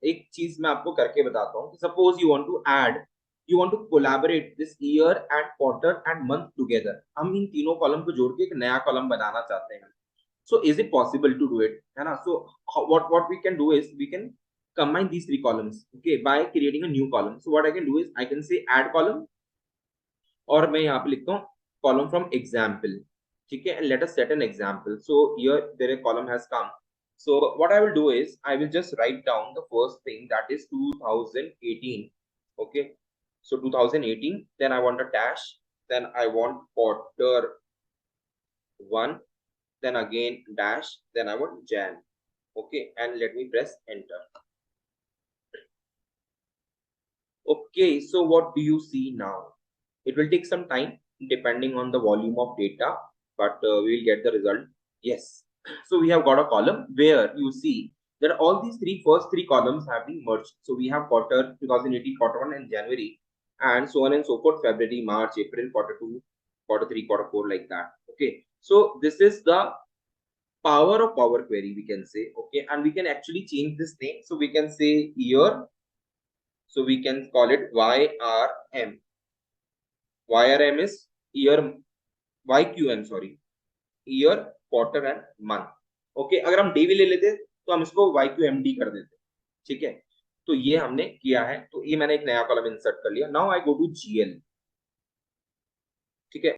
एक चीज मैं आपको करके बताता हूँ. Suppose you want to collaborate this year and quarter and month together. हम इन तीनों कॉलम को जोड़ के एक नया कॉलम बनाना चाहते हैं. So is it possible to do it? है ना? So what we can do is we can combine these three columns, okay, by creating a new column. So what I can do is I can say add column, और मैं यहाँ पे लिखता हूँ column from example. ठीक है? And let us set an example. So here there a column has come. So what I will do is I will just write down the first thing, that is 2018. Okay. So 2018. Then I want a dash. Then I want quarter one. Then again dash. Then I want Jan. Okay, and let me press enter. Okay, so what do you see now? It will take some time depending on the volume of data, but we will get the result. Yes. So we have got a column where you see that all these first three columns have been merged. So we have quarter 2018, quarter one, and January, and so on and so forth. February, March, April, quarter two, quarter three, quarter four, like that. Okay. So this is the power of Power Query, we can say. Okay, and we can actually change this name. So we can say year. So we can call it YRM. YRM is year, YQM, sorry, year, quarter and month. Okay, अगर हम day भी ले लेते तो हम इसको YQMD कर देते. ठीक है, तो ये हमने किया है. तो ये मैंने एक नया कॉलम इंसर्ट कर लिया. Now I go to GL. ठीक है.